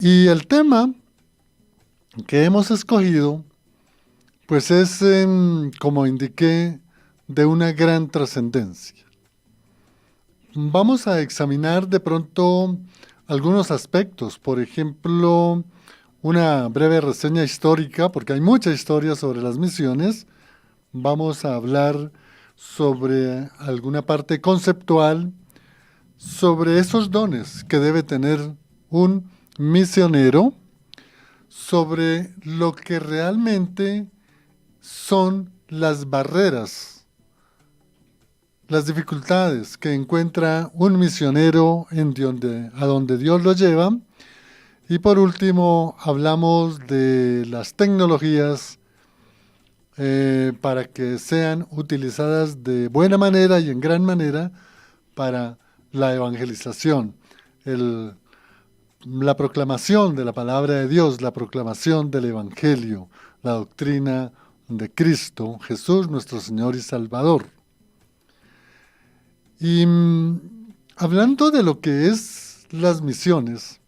Y el tema que hemos escogido, pues es, como indiqué, de una gran trascendencia. Vamos a examinar de pronto algunos aspectos, por ejemplo, una breve reseña histórica, porque hay mucha historia sobre las misiones. Vamos a hablar sobre alguna parte conceptual, sobre esos dones que debe tener un misionero, sobre lo que realmente son las barreras, las dificultades que encuentra un misionero a donde Dios lo lleva. Y por último, hablamos de las tecnologías para que sean utilizadas de buena manera y en gran manera para la evangelización, el- la proclamación de la palabra de Dios, la proclamación del Evangelio, la doctrina de Cristo, Jesús nuestro Señor y Salvador. Y hablando de lo que es las misiones,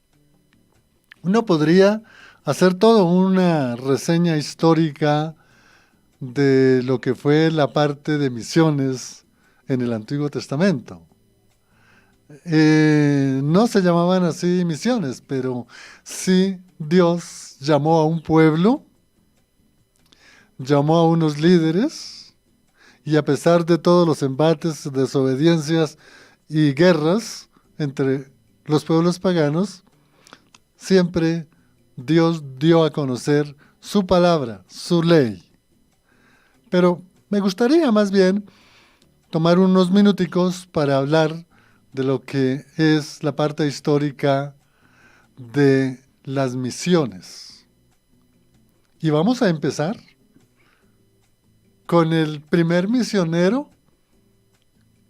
uno podría hacer toda una reseña histórica de lo que fue la parte de misiones en el Antiguo Testamento. No se llamaban así misiones, pero sí Dios llamó a un pueblo, llamó a unos líderes, y a pesar de todos los embates, desobediencias y guerras entre los pueblos paganos, siempre Dios dio a conocer su palabra, su ley. Pero me gustaría más bien tomar unos minuticos para hablar de lo que es la parte histórica de las misiones. Y vamos a empezar con el primer misionero,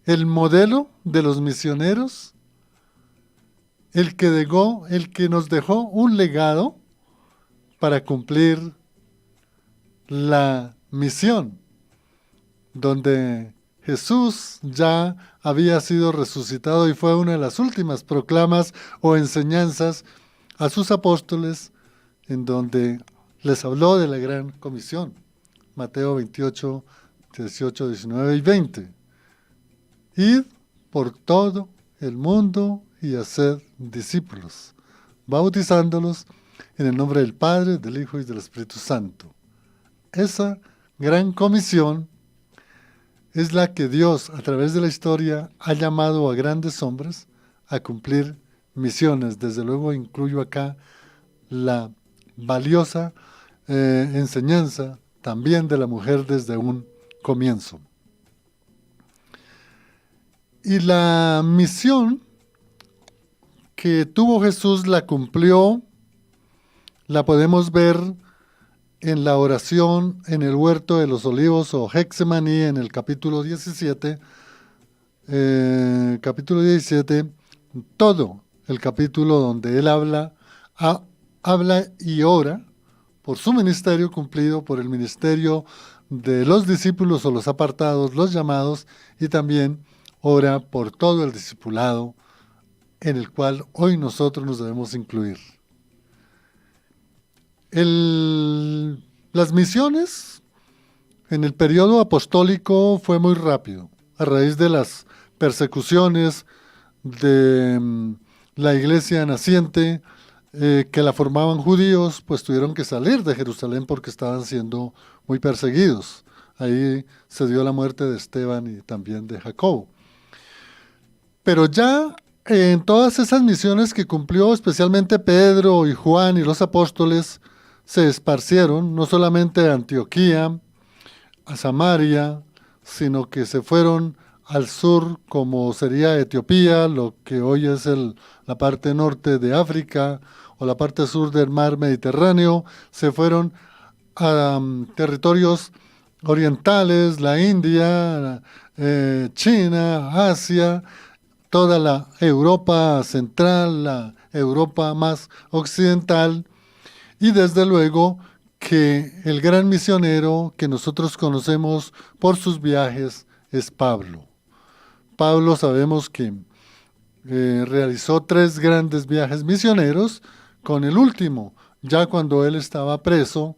el modelo de los misioneros, el que nos dejó un legado para cumplir la misión, donde Jesús ya había sido resucitado y fue una de las últimas proclamas o enseñanzas a sus apóstoles, en donde les habló de la gran comisión. Mateo 28, 18, 19 y 20. Id por todo el mundo y haced discípulos, bautizándolos en el nombre del Padre, del Hijo y del Espíritu Santo. Esa gran comisión es la que Dios, a través de la historia, ha llamado a grandes hombres a cumplir misiones. Desde luego incluyo acá la valiosa enseñanza también de la mujer desde un comienzo. Y la misión que tuvo Jesús la cumplió, la podemos ver en la oración en el huerto de los olivos o Getsemaní en el capítulo 17, todo el capítulo donde él habla y ora por su ministerio cumplido, por el ministerio de los discípulos o los apartados, los llamados, y también ora por todo el discipulado en el cual hoy nosotros nos debemos incluir. Las misiones en el periodo apostólico fue muy rápido, a raíz de las persecuciones de la iglesia naciente, que la formaban judíos, pues tuvieron que salir de Jerusalén porque estaban siendo muy perseguidos. Ahí se dio la muerte de Esteban y también de Jacobo. Pero ya en todas esas misiones que cumplió, especialmente Pedro y Juan y los apóstoles, se esparcieron no solamente a Antioquía, a Samaria, sino que se fueron al sur, como sería Etiopía, lo que hoy es la parte norte de África, o la parte sur del mar Mediterráneo, se fueron a territorios orientales, la India, China, Asia, toda la Europa central, la Europa más occidental, y desde luego que el gran misionero que nosotros conocemos por sus viajes es Pablo. Pablo sabemos que realizó 3 grandes viajes misioneros con el último, ya cuando él estaba preso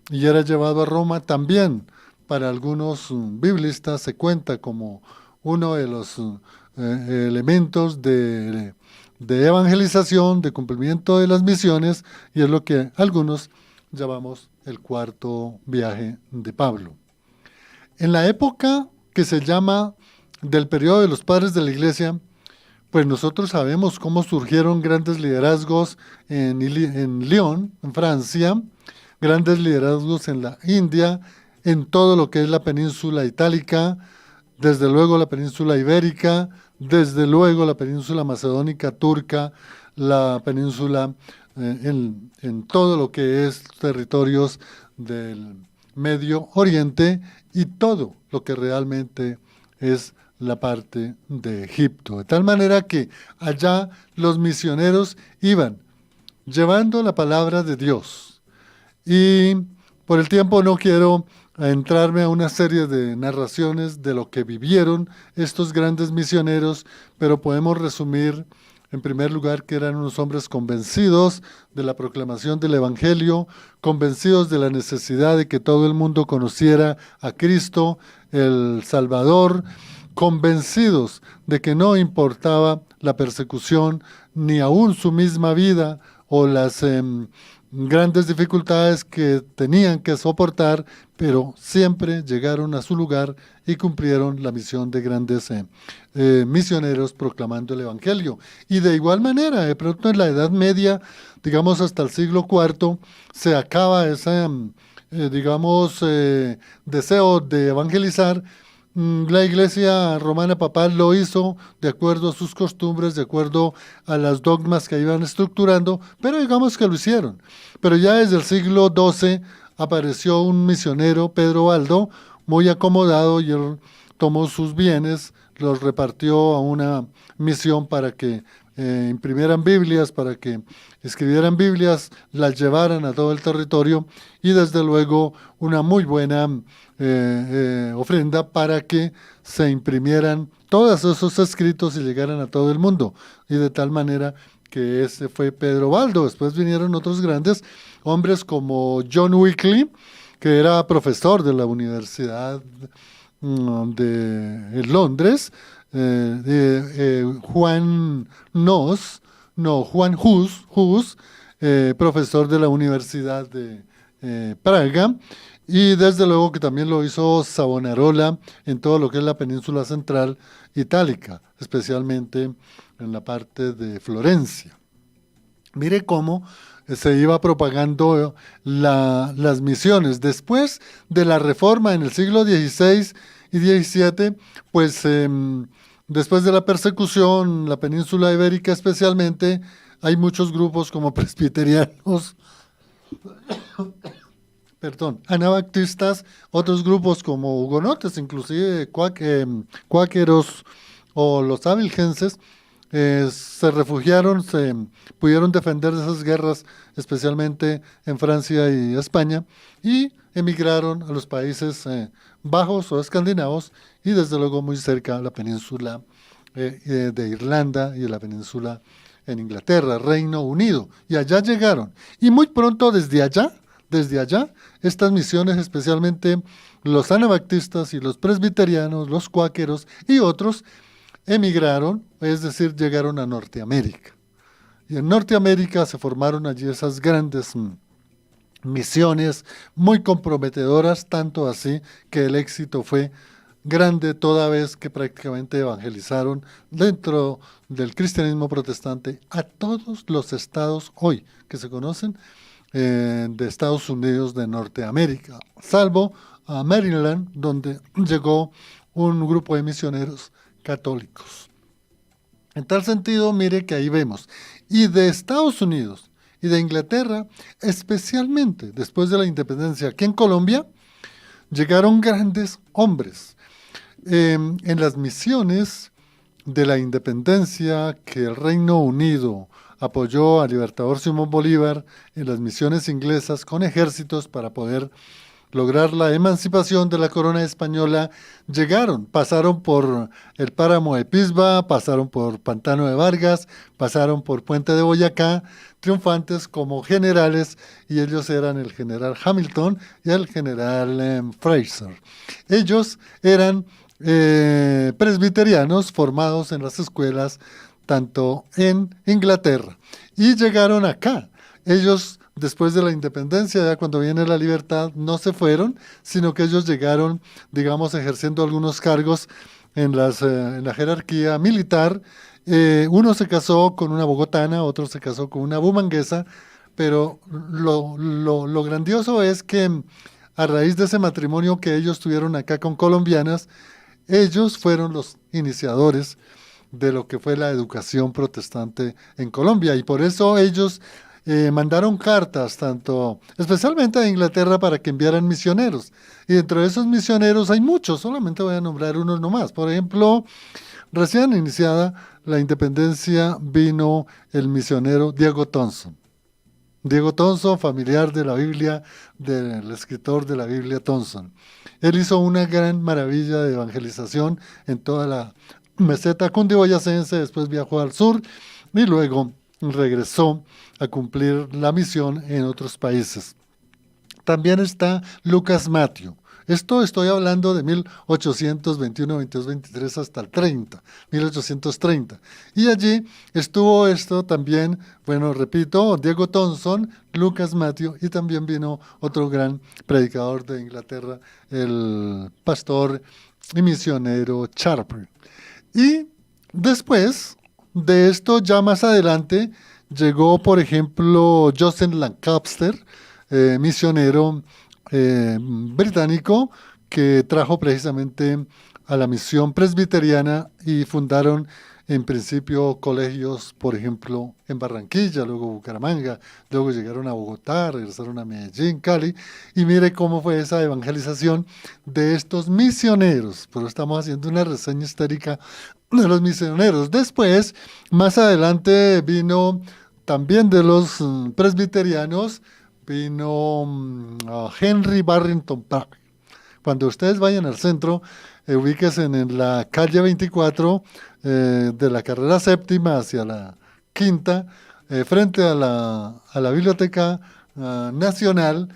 y era llevado a Roma, también para algunos biblistas se cuenta como uno de los elementos de evangelización, de cumplimiento de las misiones, y es lo que algunos llamamos el cuarto viaje de Pablo. En la época que se llama del periodo de los padres de la iglesia, pues nosotros sabemos cómo surgieron grandes liderazgos en Lyon, en Francia, grandes liderazgos en la India, en todo lo que es la península itálica, desde luego la península ibérica, desde luego la península macedónica, turca, la península en todo lo que es territorios del Medio Oriente y todo lo que realmente es la parte de Egipto. De tal manera que allá los misioneros iban llevando la palabra de Dios. Y por el tiempo no quiero entrarme a una serie de narraciones de lo que vivieron estos grandes misioneros, pero podemos resumir en primer lugar que eran unos hombres convencidos de la proclamación del Evangelio, convencidos de la necesidad de que todo el mundo conociera a Cristo, el Salvador, convencidos de que no importaba la persecución, ni aún su misma vida o las grandes dificultades que tenían que soportar, pero siempre llegaron a su lugar y cumplieron la misión de grandes misioneros proclamando el Evangelio. Y de igual manera, de pronto en la Edad Media, digamos hasta el siglo IV, se acaba ese, deseo de evangelizar. La Iglesia Romana Papal lo hizo de acuerdo a sus costumbres, de acuerdo a las dogmas que iban estructurando, pero digamos que lo hicieron. Pero ya desde el siglo XII apareció un misionero, Pedro Baldo, muy acomodado, y él tomó sus bienes, los repartió a una misión para que imprimieran Biblias, para que escribieran Biblias, las llevaran a todo el territorio, y desde luego una muy buena ofrenda para que se imprimieran todos esos escritos y llegaran a todo el mundo. Y de tal manera que ese fue Pedro Baldo. Después vinieron otros grandes hombres como John Wycliffe, que era profesor de la Universidad de Londres, Juan Hus, profesor de la Universidad de Praga, y desde luego que también lo hizo Savonarola en todo lo que es la península central itálica, especialmente en la parte de Florencia. Mire cómo se iba propagando las misiones. Después de la Reforma en el siglo XVI y XVII, pues después de la persecución, la península ibérica especialmente, hay muchos grupos como presbiterianos, anabaptistas, otros grupos como hugonotes, inclusive cuáqueros o los albigenses, se refugiaron, se pudieron defender de esas guerras, especialmente en Francia y España, y emigraron a los Países Bajos o escandinavos, y desde luego muy cerca a la península de Irlanda y a la península en Inglaterra, Reino Unido, y allá llegaron. Y muy pronto desde allá, estas misiones, especialmente los anabaptistas y los presbiterianos, los cuáqueros y otros, emigraron, es decir, llegaron a Norteamérica. Y en Norteamérica se formaron allí esas grandes misiones muy comprometedoras, tanto así que el éxito fue grande toda vez que prácticamente evangelizaron dentro del cristianismo protestante a todos los estados hoy que se conocen de Estados Unidos de Norteamérica, salvo a Maryland, donde llegó un grupo de misioneros católicos. En tal sentido, mire que ahí vemos, y de Estados Unidos y de Inglaterra, especialmente después de la independencia aquí en Colombia, llegaron grandes hombres. En las misiones de la independencia que el Reino Unido apoyó al libertador Simón Bolívar en las misiones inglesas con ejércitos para poder lograr la emancipación de la corona española, pasaron por el páramo de Pisba, pasaron por Pantano de Vargas, pasaron por Puente de Boyacá, triunfantes como generales, y ellos eran el general Hamilton y el general Fraser. Ellos eran presbiterianos formados en las escuelas tanto en Inglaterra y llegaron acá. Ellos, después de la independencia, ya cuando viene la libertad, no se fueron, sino que ellos llegaron, digamos, ejerciendo algunos cargos en la jerarquía militar. Uno se casó con una bogotana, otro se casó con una bumanguesa, pero lo grandioso es que a raíz de ese matrimonio que ellos tuvieron acá con colombianas, ellos fueron los iniciadores de lo que fue la educación protestante en Colombia, y por eso ellos mandaron cartas, especialmente a Inglaterra, para que enviaran misioneros. Y dentro de esos misioneros hay muchos, solamente voy a nombrar unos nomás. Por ejemplo, recién iniciada la independencia, vino el misionero Diego Tonson. Diego Tonson, familiar de la Biblia, del escritor de la Biblia Tonson. Él hizo una gran maravilla de evangelización en toda la meseta cundiboyacense, después viajó al sur y luego regresó a cumplir la misión en otros países. También está Lucas Matthew. Esto estoy hablando de 1821, 22, 23 hasta el 30, 1830. Y allí estuvo esto también, bueno, repito, Diego Tonson, Lucas Matthew, y también vino otro gran predicador de Inglaterra, el pastor y misionero Sharper. Y después de esto, ya más adelante, llegó, por ejemplo, Joseph Lancaster, misionero británico, que trajo precisamente a la misión presbiteriana, y fundaron en principio colegios, por ejemplo, en Barranquilla, luego Bucaramanga, luego llegaron a Bogotá, regresaron a Medellín, Cali, y mire cómo fue esa evangelización de estos misioneros. Pero estamos haciendo una reseña histórica de los misioneros. Después, más adelante, vino también de los presbiterianos, vino Henry Barrington Park. Cuando ustedes vayan al centro, ubíquense en la calle 24 de la carrera séptima hacia la quinta, frente a la Biblioteca Nacional,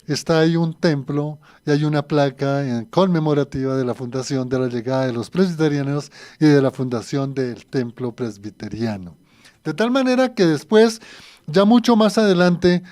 está ahí un templo y hay una placa conmemorativa de la fundación de la llegada de los presbiterianos y de la fundación del templo presbiteriano. De tal manera que después, ya mucho más adelante,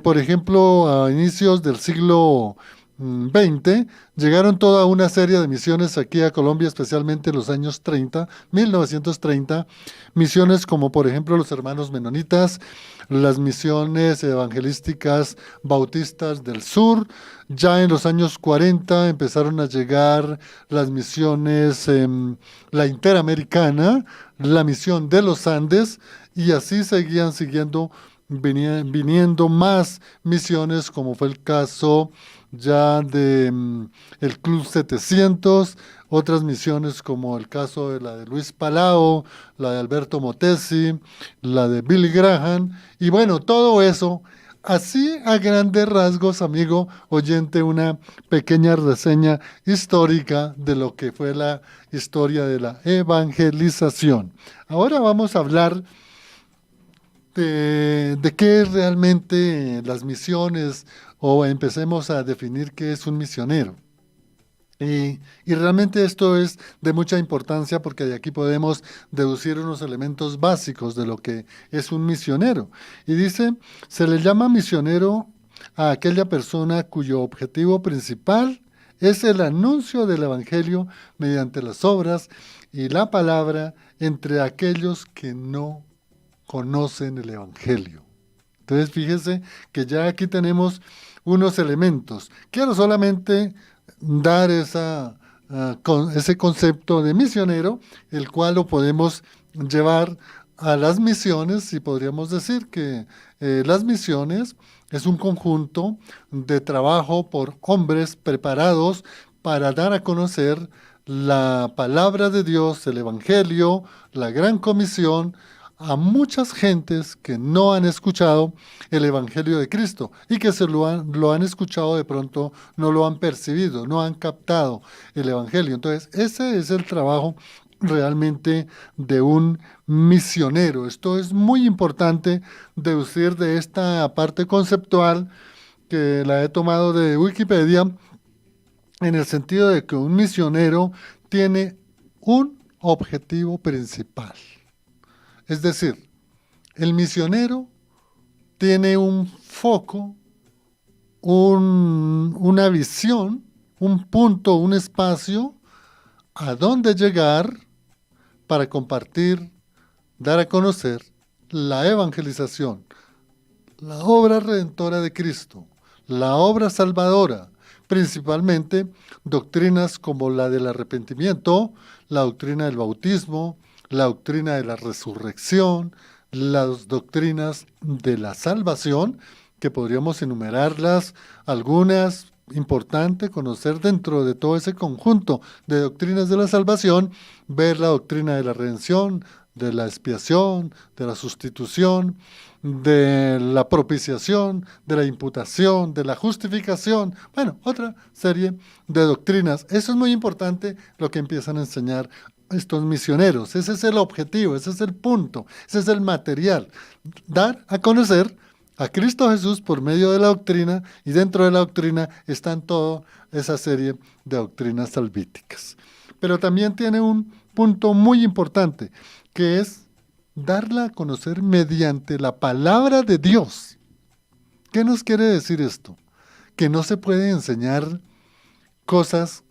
por ejemplo, a inicios del siglo XX, llegaron toda una serie de misiones aquí a Colombia, especialmente en los años 30, 1930, misiones como por ejemplo los hermanos menonitas, las misiones evangelísticas bautistas del sur. Ya en los años 40 empezaron a llegar las misiones, la interamericana, la misión de los Andes, y así seguían viniendo más misiones, como fue el caso ya de el Club 700, otras misiones como el caso de la de Luis Palao, la de Alberto Motesi, la de Billy Graham, y bueno, todo eso, así a grandes rasgos, amigo oyente, una pequeña reseña histórica de lo que fue la historia de la evangelización. Ahora vamos a hablar de qué es realmente las misiones, o empecemos a definir qué es un misionero. Y realmente esto es de mucha importancia, porque de aquí podemos deducir unos elementos básicos de lo que es un misionero. Y dice, se le llama misionero a aquella persona cuyo objetivo principal es el anuncio del evangelio mediante las obras y la palabra entre aquellos que no conocen el evangelio. Entonces fíjese que ya aquí tenemos unos elementos. Quiero solamente dar ese concepto de misionero, el cual lo podemos llevar a las misiones, y podríamos decir que las misiones es un conjunto de trabajo por hombres preparados para dar a conocer la palabra de Dios, el evangelio, la gran comisión, a muchas gentes que no han escuchado el Evangelio de Cristo y que lo han escuchado de pronto, no lo han percibido, no han captado el Evangelio. Entonces, ese es el trabajo realmente de un misionero. Esto es muy importante deducir de esta parte conceptual que la he tomado de Wikipedia, en el sentido de que un misionero tiene un objetivo principal. Es decir, el misionero tiene un foco, una visión, un punto, un espacio a dónde llegar para compartir, dar a conocer la evangelización, la obra redentora de Cristo, la obra salvadora, principalmente doctrinas como la del arrepentimiento, la doctrina del bautismo, la doctrina de la resurrección, las doctrinas de la salvación, que podríamos enumerarlas, algunas importantes, conocer dentro de todo ese conjunto de doctrinas de la salvación, ver la doctrina de la redención, de la expiación, de la sustitución, de la propiciación, de la imputación, de la justificación, bueno, otra serie de doctrinas. Eso es muy importante lo que empiezan a enseñar estos misioneros. Ese es el objetivo, ese es el punto, ese es el material. Dar a conocer a Cristo Jesús por medio de la doctrina, y dentro de la doctrina están toda esa serie de doctrinas salvíficas. Pero también tiene un punto muy importante, que es darla a conocer mediante la palabra de Dios. ¿Qué nos quiere decir esto? Que no se puede enseñar cosas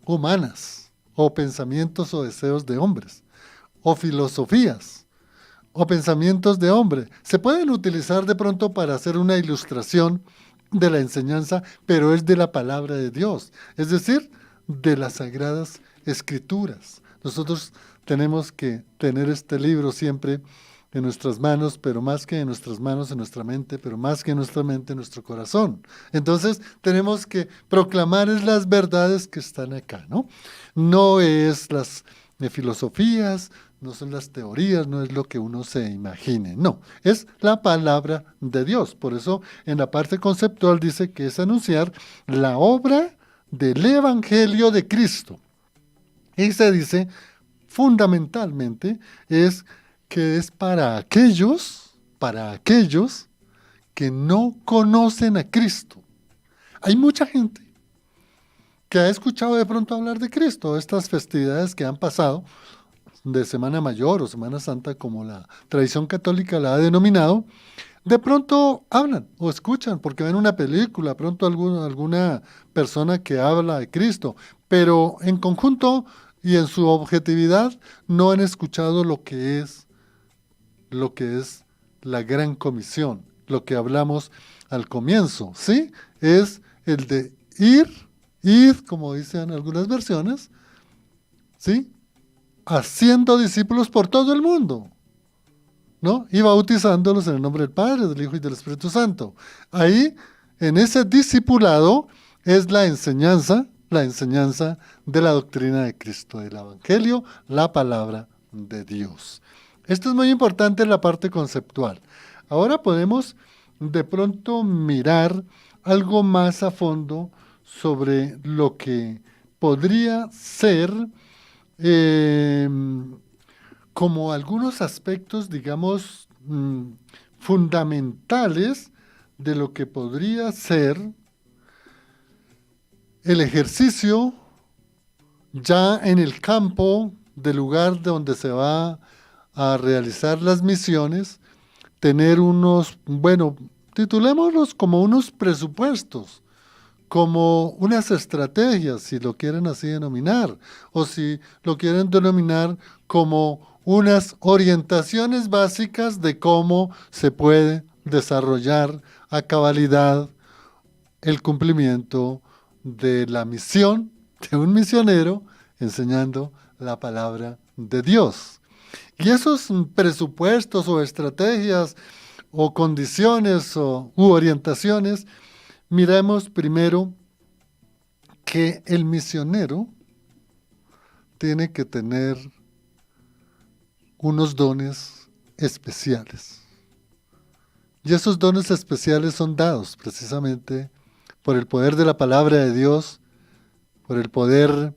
humanas, o pensamientos o deseos de hombres, o filosofías, o pensamientos de hombre. Se pueden utilizar de pronto para hacer una ilustración de la enseñanza, pero es de la palabra de Dios, es decir, de las sagradas escrituras. Nosotros tenemos que tener este libro siempre en nuestras manos, pero más que en nuestras manos, en nuestra mente, pero más que en nuestra mente, en nuestro corazón. Entonces, tenemos que proclamar las verdades que están acá, ¿no? No es las filosofías, no son las teorías, no es lo que uno se imagine, no, es la palabra de Dios. Por eso, en la parte conceptual dice que es anunciar la obra del Evangelio de Cristo. Y se dice, fundamentalmente, es que es para aquellos que no conocen a Cristo. Hay mucha gente que ha escuchado de pronto hablar de Cristo, estas festividades que han pasado de Semana Mayor o Semana Santa, como la tradición católica la ha denominado, de pronto hablan o escuchan porque ven una película, pronto alguna persona que habla de Cristo, pero en conjunto y en su objetividad no han escuchado lo que es la gran comisión, lo que hablamos al comienzo, ¿sí? Es el de ir, como dicen algunas versiones, ¿sí? Haciendo discípulos por todo el mundo, ¿no? Y bautizándolos en el nombre del Padre, del Hijo y del Espíritu Santo. Ahí, en ese discipulado, es la enseñanza de la doctrina de Cristo, del Evangelio, la palabra de Dios. Esto es muy importante en la parte conceptual. Ahora podemos de pronto mirar algo más a fondo sobre lo que podría ser como algunos aspectos, digamos, fundamentales de lo que podría ser el ejercicio ya en el campo del lugar donde se va a realizar las misiones, tener unos, bueno, titulémoslos como unos presupuestos, como unas estrategias, si lo quieren así denominar, o si lo quieren denominar como unas orientaciones básicas de cómo se puede desarrollar a cabalidad el cumplimiento de la misión de un misionero enseñando la palabra de Dios. Y esos presupuestos o estrategias o condiciones u orientaciones, miremos primero que el misionero tiene que tener unos dones especiales. Y esos dones especiales son dados precisamente por el poder de la palabra de Dios, por el poder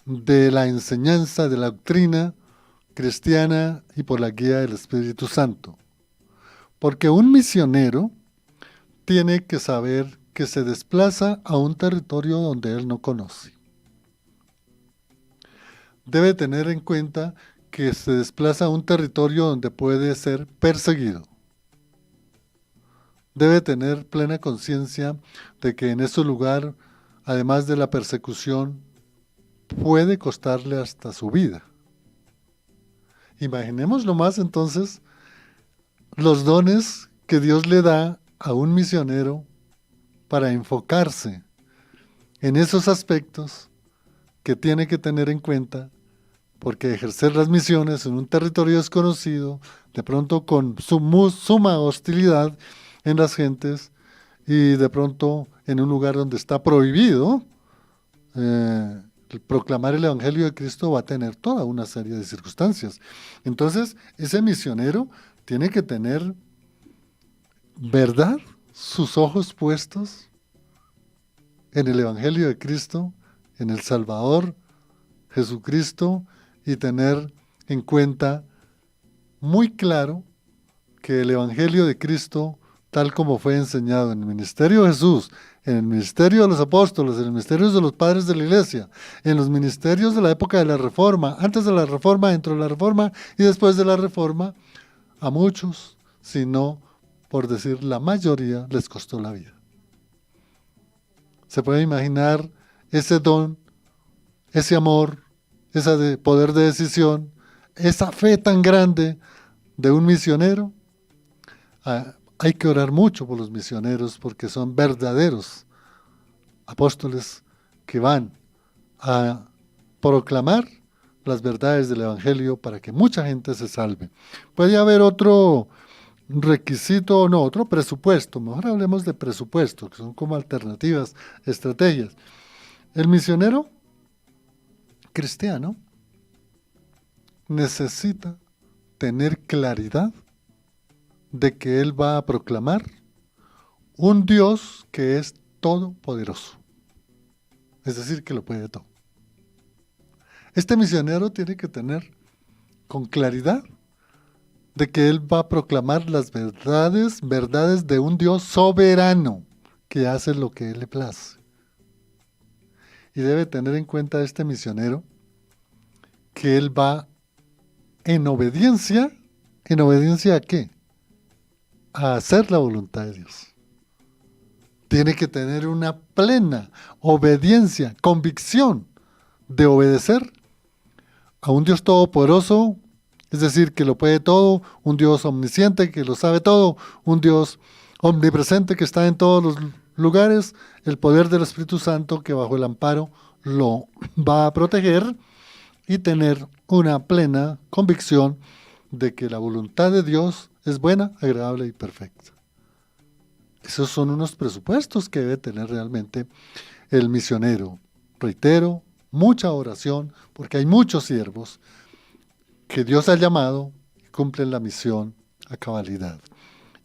de la enseñanza, de la doctrina cristiana y por la guía del Espíritu Santo. Porque un misionero tiene que saber que se desplaza a un territorio donde él no conoce. Debe tener en cuenta que se desplaza a un territorio donde puede ser perseguido. Debe tener plena conciencia de que en ese lugar, además de la persecución, puede costarle hasta su vida. Imaginémoslo más entonces, los dones que Dios le da a un misionero para enfocarse en esos aspectos que tiene que tener en cuenta, porque ejercer las misiones en un territorio desconocido, de pronto con suma hostilidad en las gentes y de pronto en un lugar donde está prohibido, proclamar el Evangelio de Cristo va a tener toda una serie de circunstancias. Entonces, ese misionero tiene que tener, ¿verdad?, sus ojos puestos en el Evangelio de Cristo, en el Salvador Jesucristo, y tener en cuenta muy claro que el Evangelio de Cristo, tal como fue enseñado en el ministerio de Jesús, en el ministerio de los apóstoles, en el ministerio de los padres de la iglesia, en los ministerios de la época de la Reforma, antes de la Reforma, dentro de la Reforma y después de la Reforma, a muchos, si no por decir la mayoría, les costó la vida. Se puede imaginar ese don, ese amor, ese poder de decisión, esa fe tan grande de un misionero. Hay que orar mucho por los misioneros porque son verdaderos apóstoles que van a proclamar las verdades del Evangelio para que mucha gente se salve. Puede haber otro requisito o no, otro presupuesto. Mejor hablemos de presupuesto, que son como alternativas, estrategias. El misionero cristiano necesita tener claridad de que él va a proclamar un Dios que es todopoderoso. Es decir, que lo puede todo. Este misionero tiene que tener con claridad de que él va a proclamar las verdades de un Dios soberano que hace lo que él le place. Y debe tener en cuenta este misionero que él va ¿en obediencia a qué? A hacer la voluntad de Dios. Tiene que tener una plena obediencia, convicción de obedecer a un Dios todopoderoso, es decir, que lo puede todo, un Dios omnisciente que lo sabe todo, un Dios omnipresente que está en todos los lugares, el poder del Espíritu Santo que bajo el amparo lo va a proteger y tener una plena convicción de que la voluntad de Dios es buena, agradable y perfecta. Esos son unos presupuestos que debe tener realmente el misionero. Reitero, mucha oración, porque hay muchos siervos que Dios ha llamado y cumplen la misión a cabalidad.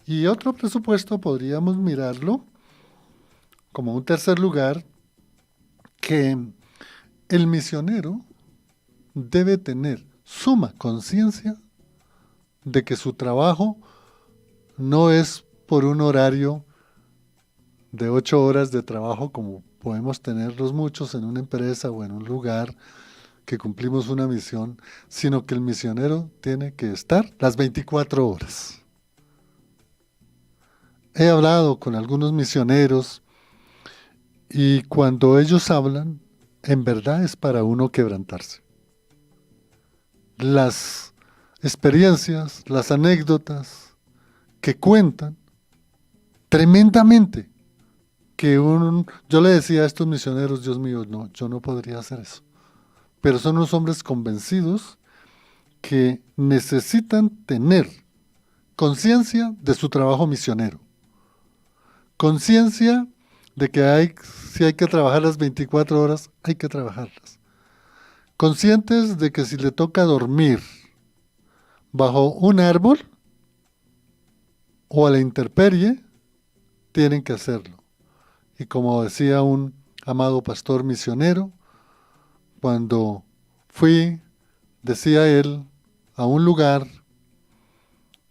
Y otro presupuesto podríamos mirarlo como un tercer lugar, que el misionero debe tener suma conciencia de que su trabajo no es por un horario de 8 horas de trabajo como podemos tenerlos muchos en una empresa o en un lugar que cumplimos una misión, sino que el misionero tiene que estar las 24 horas. He hablado con algunos misioneros y cuando ellos hablan, en verdad es para uno quebrantarse. Las experiencias, las anécdotas que cuentan tremendamente, que yo le decía a estos misioneros, Dios mío, no, yo no podría hacer eso. Pero son unos hombres convencidos que necesitan tener conciencia de su trabajo misionero, conciencia de que si hay que trabajar las 24 horas, hay que trabajarlas. Conscientes de que si le toca dormir bajo un árbol o a la intemperie, tienen que hacerlo. Y como decía un amado pastor misionero, cuando fui, decía él, a un lugar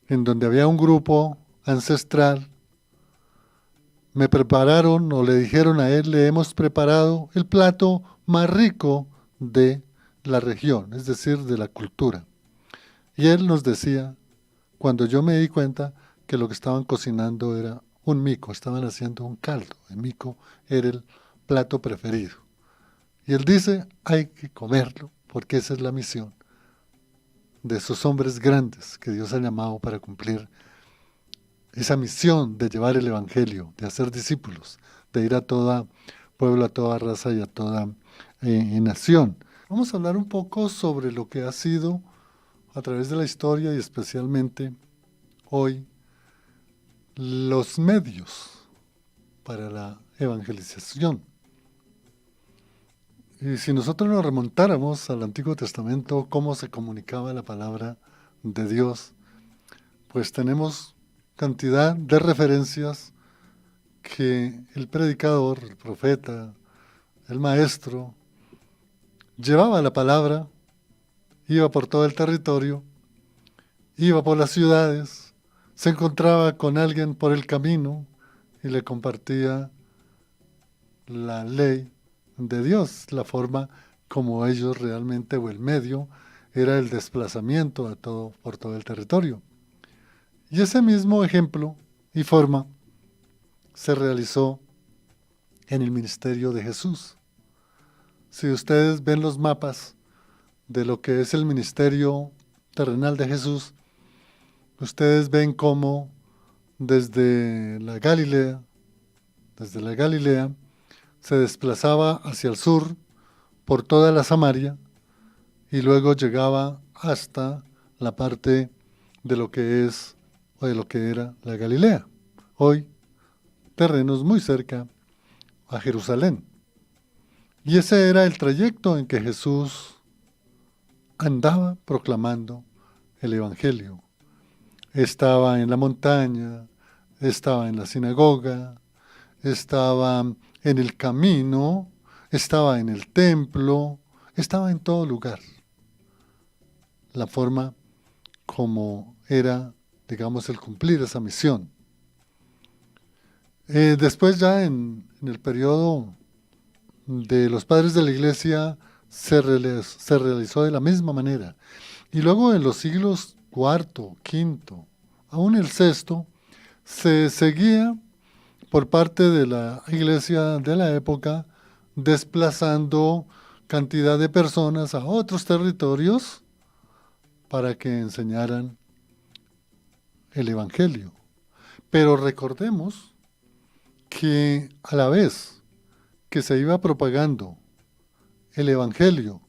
en donde había un grupo ancestral, me prepararon o le dijeron a él, le hemos preparado el plato más rico de la región, es decir, de la cultura. Y él nos decía, cuando yo me di cuenta que lo que estaban cocinando era un mico, estaban haciendo un caldo, el mico era el plato preferido. Y él dice, hay que comerlo, porque esa es la misión de esos hombres grandes que Dios ha llamado para cumplir esa misión de llevar el Evangelio, de hacer discípulos, de ir a toda pueblo, a toda raza y a toda nación. Vamos a hablar un poco sobre lo que ha sido a través de la historia y especialmente hoy los medios para la evangelización. Y si nosotros nos remontáramos al Antiguo Testamento, cómo se comunicaba la palabra de Dios, pues tenemos cantidad de referencias que el predicador, el profeta, el maestro, llevaba la palabra, iba por todo el territorio, iba por las ciudades, se encontraba con alguien por el camino y le compartía la ley de Dios, la forma como ellos realmente, o el medio, era el desplazamiento por todo el territorio. Y ese mismo ejemplo y forma se realizó en el ministerio de Jesús. Si ustedes ven los mapas de lo que es el ministerio terrenal de Jesús, ustedes ven cómo desde la Galilea, se desplazaba hacia el sur por toda la Samaria y luego llegaba hasta la parte de lo que es o de lo que era la Galilea. Hoy, terrenos muy cerca a Jerusalén. Y ese era el trayecto en que Jesús andaba proclamando el Evangelio. Estaba en la montaña, estaba en la sinagoga, estaba en el camino, estaba en el templo, estaba en todo lugar. La forma como era, digamos, el cumplir esa misión. Después ya en el periodo de los padres de la iglesia se realizó de la misma manera. Y luego en los siglos IV, V, aún el VI, se seguía por parte de la iglesia de la época desplazando cantidad de personas a otros territorios para que enseñaran el Evangelio. Pero recordemos que a la vez que se iba propagando el Evangelio,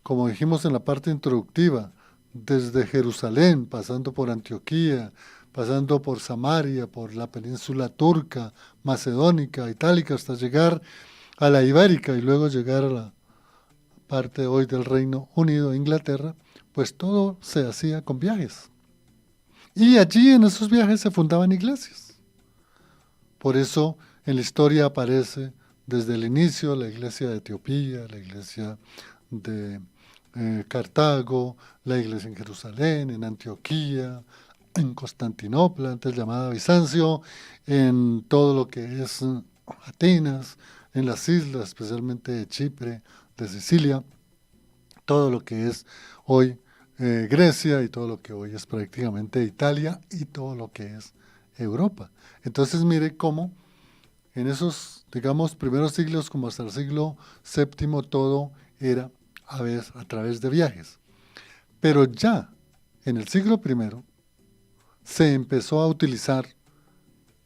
como dijimos en la parte introductiva, desde Jerusalén, pasando por Antioquía, pasando por Samaria, por la península turca, macedónica, itálica, hasta llegar a la ibérica y luego llegar a la parte hoy del Reino Unido, Inglaterra, pues todo se hacía con viajes. Y allí en esos viajes se fundaban iglesias. Por eso en la historia aparece desde el inicio la iglesia de Etiopía, la iglesia de Cartago, la iglesia en Jerusalén, en Antioquía, en Constantinopla, antes llamada Bizancio, en todo lo que es Atenas, en las islas, especialmente de Chipre, de Sicilia, todo lo que es hoy Grecia y todo lo que hoy es prácticamente Italia y todo lo que es Europa. Entonces mire cómo en esos, digamos, primeros siglos como hasta el siglo VII todo era a través de viajes. Pero ya en el siglo I se empezó a utilizar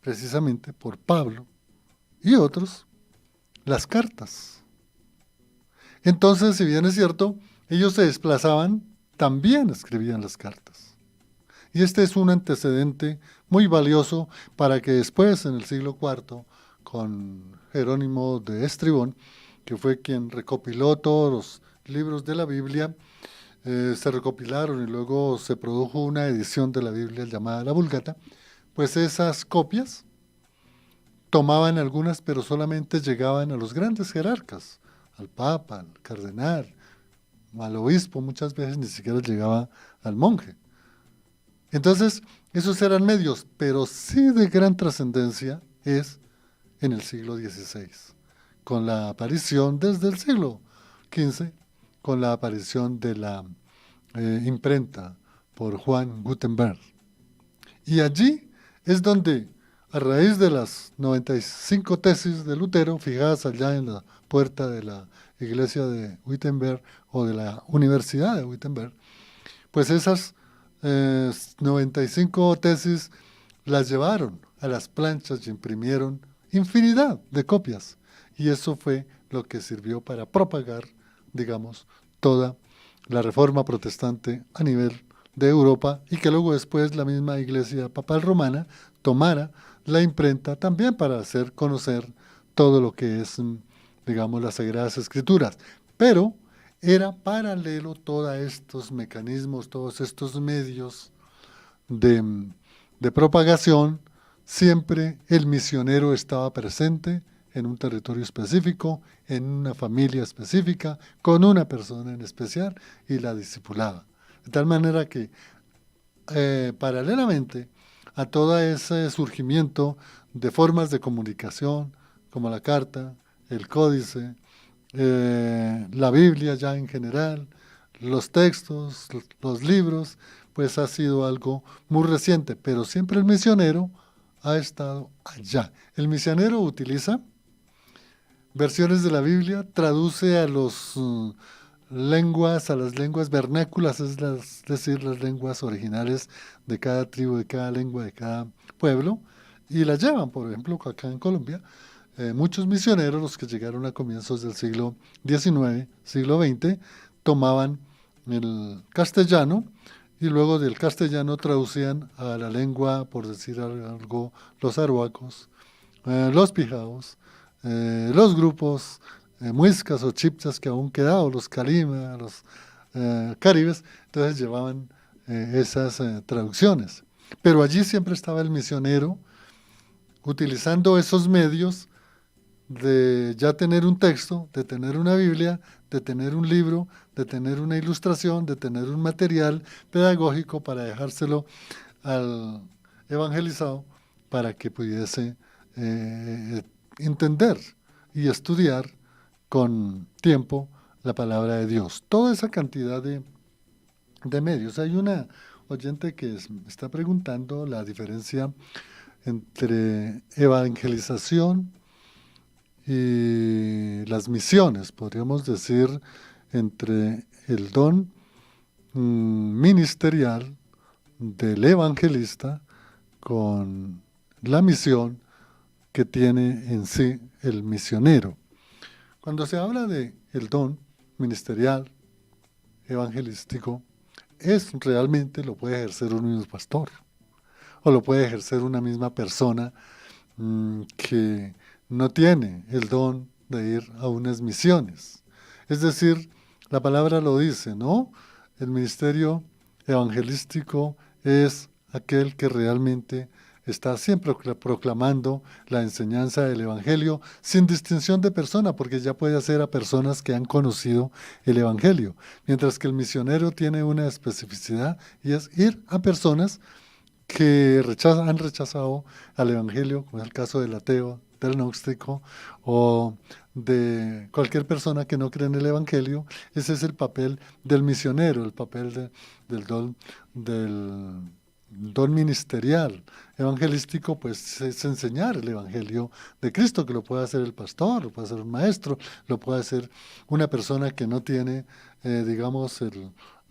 precisamente por Pablo y otros las cartas. Entonces, si bien es cierto, ellos se desplazaban, también escribían las cartas. Y este es un antecedente muy valioso para que después, en el siglo IV, con Jerónimo de Estribón, que fue quien recopiló todos los libros de la Biblia, se recopilaron y luego se produjo una edición de la Biblia llamada la Vulgata, pues esas copias tomaban algunas, pero solamente llegaban a los grandes jerarcas, al papa, al cardenal, al obispo, muchas veces ni siquiera llegaba al monje. Entonces, esos eran medios, pero sí de gran trascendencia es en el siglo XVI, con la aparición desde el siglo XV, con la aparición de la imprenta por Juan Gutenberg. Y allí es donde, a raíz de las 95 tesis de Lutero, fijadas allá en la puerta de la iglesia de Wittenberg o de la Universidad de Wittenberg, pues esas 95 tesis las llevaron a las planchas y imprimieron infinidad de copias. Y eso fue lo que sirvió para propagar, digamos, toda la reforma protestante a nivel de Europa y que luego después la misma iglesia papal romana tomara la imprenta también para hacer conocer todo lo que es, digamos, las Sagradas Escrituras. Pero era paralelo todos estos mecanismos, todos estos medios de propagación, siempre el misionero estaba presente en un territorio específico, en una familia específica, con una persona en especial y la discipulaba. De tal manera que paralelamente a todo ese surgimiento de formas de comunicación, como la carta, el códice, la Biblia ya en general, los textos, los libros, pues ha sido algo muy reciente, pero siempre el misionero ha estado allá. El misionero utiliza versiones de la Biblia, traduce a los lenguas, a las lenguas vernáculas, es decir, las lenguas originales de cada tribu, de cada lengua, de cada pueblo, y las llevan, por ejemplo, acá en Colombia. Muchos misioneros, los que llegaron a comienzos del siglo XIX, siglo XX, tomaban el castellano y luego del castellano traducían a la lengua, por decir algo, los arhuacos, los pijaos, los grupos muiscas o chipchas que aún quedaban, los calima, los caribes, entonces llevaban esas traducciones. Pero allí siempre estaba el misionero utilizando esos medios de ya tener un texto, de tener una Biblia, de tener un libro, de tener una ilustración, de tener un material pedagógico para dejárselo al evangelizado para que pudiese entender y estudiar con tiempo la palabra de Dios. Toda esa cantidad de medios. Hay una oyente que está preguntando la diferencia entre evangelización y las misiones, podríamos decir, entre el don ministerial del evangelista con la misión que tiene en sí el misionero. Cuando se habla de el don ministerial evangelístico, es realmente lo puede ejercer un mismo pastor o lo puede ejercer una misma persona que no tiene el don de ir a unas misiones. Es decir, la palabra lo dice, ¿no? El ministerio evangelístico es aquel que realmente está siempre proclamando la enseñanza del Evangelio sin distinción de persona, porque ya puede hacer a personas que han conocido el Evangelio, mientras que el misionero tiene una especificidad y es ir a personas que han rechazado al Evangelio, como es el caso del ateo, del gnóstico o de cualquier persona que no cree en el Evangelio. Ese es el papel del misionero, el papel del don ministerial evangelístico, pues es enseñar el Evangelio de Cristo, que lo puede hacer el pastor, lo puede hacer un maestro, lo puede hacer una persona que no tiene, digamos,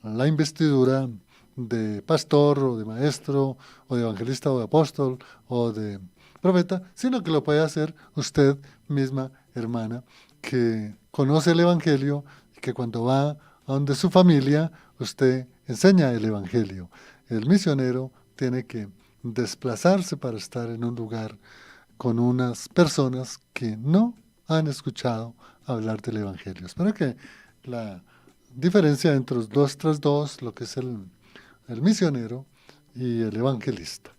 la investidura de pastor o de maestro o de evangelista o de apóstol o de profeta, sino que lo puede hacer usted misma, hermana, que conoce el Evangelio y que cuando va a donde su familia, usted enseña el Evangelio. El misionero tiene que desplazarse para estar en un lugar con unas personas que no han escuchado hablar del Evangelio. Espero que la diferencia entre los dos tras dos, lo que es el misionero y el evangelista.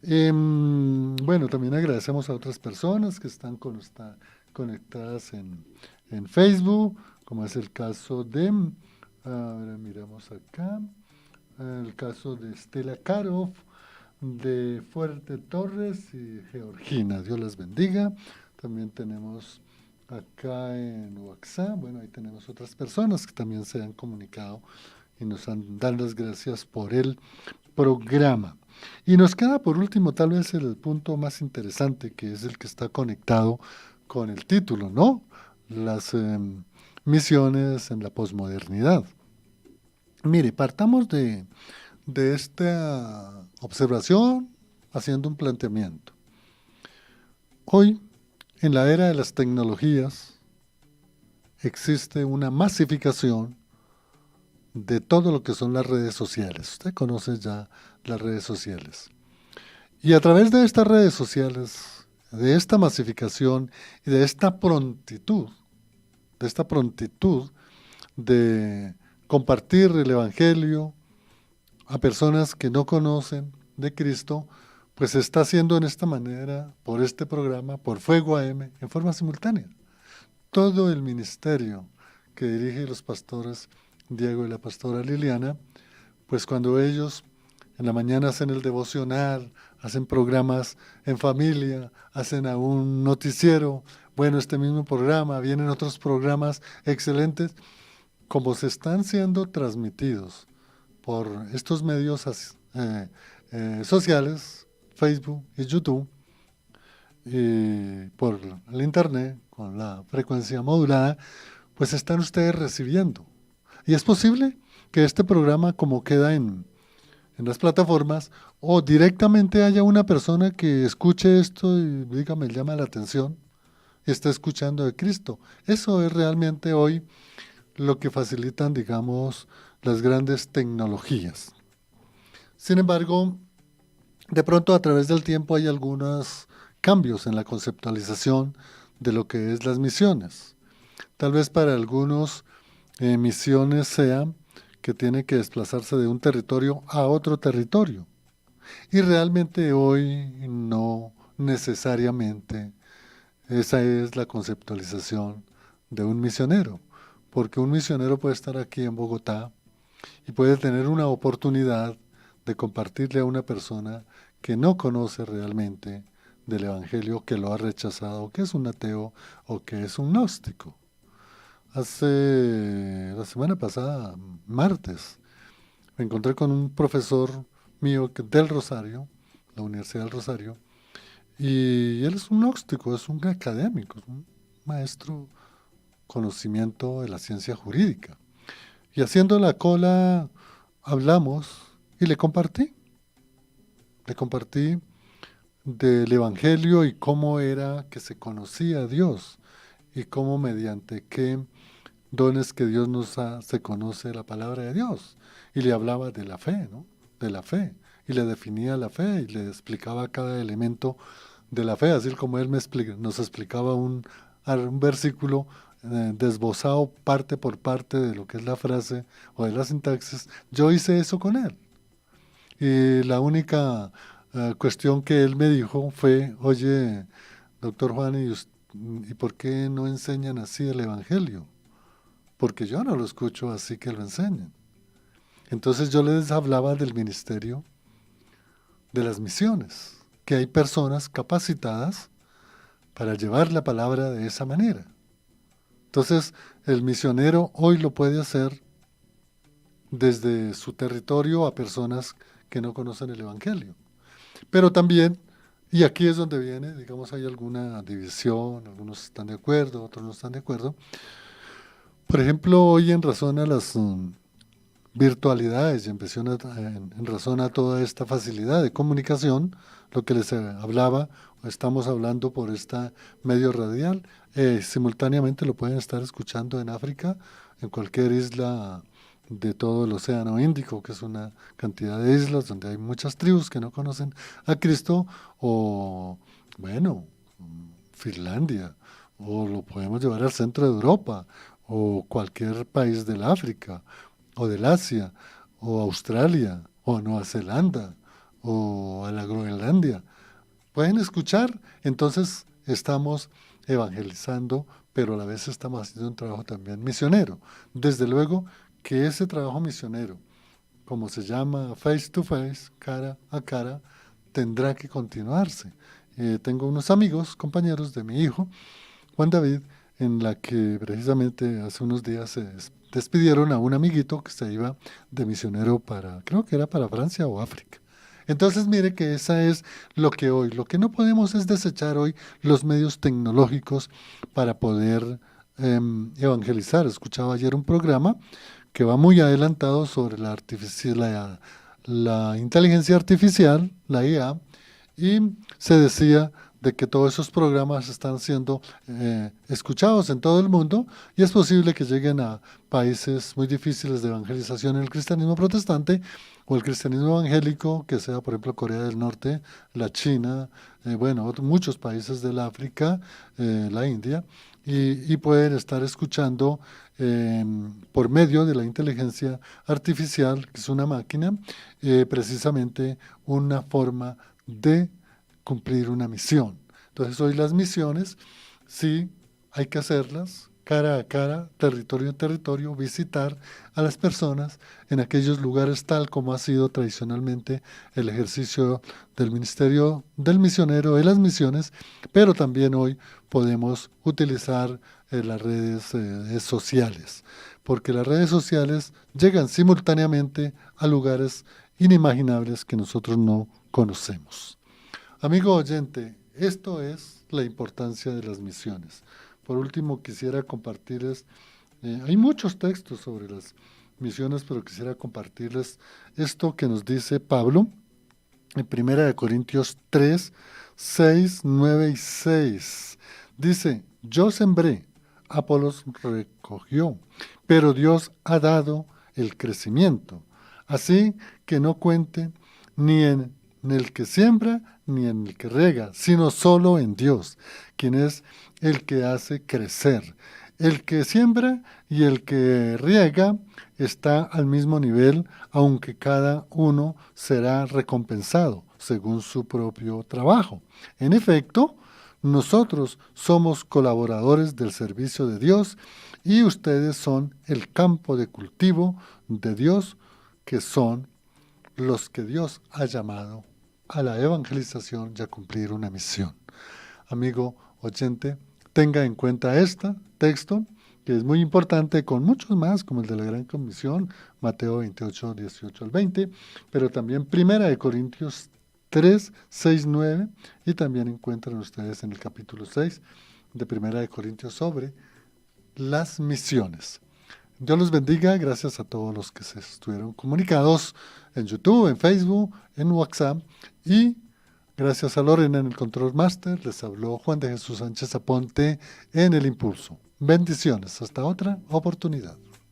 Bueno, también agradecemos a otras personas que están conectadas en Facebook, como es el caso de, ahora miramos acá, el caso de Estela Karov, de Fuerte Torres y Georgina. Dios las bendiga. También tenemos acá en WhatsApp, bueno, ahí tenemos otras personas que también se han comunicado y nos dan las gracias por el programa. Y nos queda por último tal vez el punto más interesante, que es el que está conectado con el título, ¿no? Las misiones en la posmodernidad. Mire, partamos de esta observación haciendo un planteamiento. Hoy, en la era de las tecnologías, existe una masificación de todo lo que son las redes sociales. Usted conoce ya las redes sociales. Y a través de estas redes sociales, de esta masificación y de esta prontitud de compartir el Evangelio a personas que no conocen de Cristo, pues se está haciendo en esta manera, por este programa, por Fuego AM, en forma simultánea. Todo el ministerio que dirige los pastores Diego y la pastora Liliana, pues cuando ellos en la mañana hacen el devocional, hacen programas en familia, hacen a un noticiero, bueno, este mismo programa, vienen otros programas excelentes, como se están siendo transmitidos por estos medios sociales, Facebook y YouTube, y por el internet, con la frecuencia modulada, pues están ustedes recibiendo. Y es posible que este programa, como queda en las plataformas, o directamente haya una persona que escuche esto y diga, me llama la atención, y está escuchando de Cristo. Eso es realmente hoy lo que facilitan, digamos, las grandes tecnologías. Sin embargo, de pronto a través del tiempo hay algunos cambios en la conceptualización de lo que es las misiones. Tal vez para algunos misiones sea que tiene que desplazarse de un territorio a otro territorio. Y realmente hoy no necesariamente esa es la conceptualización de un misionero, porque un misionero puede estar aquí en Bogotá y puede tener una oportunidad de compartirle a una persona que no conoce realmente del Evangelio, que lo ha rechazado, que es un ateo o que es un gnóstico. Hace la semana pasada, martes, me encontré con un profesor mío del Rosario, la Universidad del Rosario, y él es un gnóstico, es un académico, es un maestro conocimiento de la ciencia jurídica. Y haciendo la cola hablamos y le compartí del Evangelio y cómo era que se conocía a Dios y cómo mediante qué dones que Dios nos da se conoce la palabra de Dios. Y le hablaba de la fe, ¿no? De la fe. Y le definía la fe y le explicaba cada elemento de la fe, así como él nos explicaba un versículo desbozado parte por parte de lo que es la frase o de la sintaxis. Yo hice eso con él. Y la única cuestión que él me dijo fue, oye, doctor Juan, ¿y por qué no enseñan así el Evangelio? Porque yo no lo escucho así que lo enseñen. Entonces yo les hablaba del ministerio de las misiones, que hay personas capacitadas para llevar la palabra de esa manera. Entonces el misionero hoy lo puede hacer desde su territorio a personas que no conocen el Evangelio. Pero también, y aquí es donde viene, digamos, hay alguna división, algunos están de acuerdo, otros no están de acuerdo. Por ejemplo, hoy en razón a las virtualidades y en razón a toda esta facilidad de comunicación, lo que les hablaba, estamos hablando por este medio radial, simultáneamente lo pueden estar escuchando en África, en cualquier isla de todo el Océano Índico, que es una cantidad de islas donde hay muchas tribus que no conocen a Cristo, o bueno, Finlandia, o lo podemos llevar al centro de Europa, o cualquier país del África, o del Asia, o Australia, o Nueva Zelanda, o a la Groenlandia. Pueden escuchar, entonces estamos evangelizando, pero a la vez estamos haciendo un trabajo también misionero. Desde luego que ese trabajo misionero, como se llama face to face, cara a cara, tendrá que continuarse. Tengo unos amigos, compañeros de mi hijo, Juan David, en la que precisamente hace unos días se despidieron a un amiguito que se iba de misionero para, creo que era para Francia o África. Entonces mire que esa es lo que hoy, lo que no podemos es desechar hoy los medios tecnológicos para poder evangelizar. Escuchaba ayer un programa que va muy adelantado sobre la inteligencia artificial, la IA, y se decía de que todos esos programas están siendo escuchados en todo el mundo y es posible que lleguen a países muy difíciles de evangelización en el cristianismo protestante o el cristianismo evangélico, que sea por ejemplo Corea del Norte, la China, bueno, muchos países del África, la India, y pueden estar escuchando por medio de la inteligencia artificial, que es una máquina, precisamente una forma de cumplir una misión. Entonces hoy las misiones sí hay que hacerlas cara a cara, territorio a territorio, visitar a las personas en aquellos lugares tal como ha sido tradicionalmente el ejercicio del ministerio del misionero de las misiones, pero también hoy podemos utilizar las redes sociales, porque las redes sociales llegan simultáneamente a lugares inimaginables que nosotros no conocemos. Amigo oyente, esto es la importancia de las misiones. Por último, quisiera compartirles, hay muchos textos sobre las misiones, pero quisiera compartirles esto que nos dice Pablo en 1 Corintios 3, 6, 9 y 6. Dice, yo sembré, Apolos recogió, pero Dios ha dado el crecimiento. Así que no cuente ni en el que siembra ni en el que riega, sino solo en Dios, quien es el que hace crecer. El que siembra y el que riega está al mismo nivel, aunque cada uno será recompensado según su propio trabajo. En efecto, nosotros somos colaboradores del servicio de Dios y ustedes son el campo de cultivo de Dios, que son los que Dios ha llamado a la evangelización y a cumplir una misión. Amigo oyente, tenga en cuenta este texto, que es muy importante, con muchos más, como el de la Gran Comisión, Mateo 28, 18 al 20, pero también 1 Corintios 3, 6, 9, y también encuentran ustedes en el capítulo 6 de 1 Corintios sobre las misiones. Dios los bendiga, gracias a todos los que se estuvieron comunicados en YouTube, en Facebook, en WhatsApp, y gracias a Lorena en el Control Master, les habló Juan de Jesús Sánchez Aponte en el Impulso. Bendiciones, hasta otra oportunidad.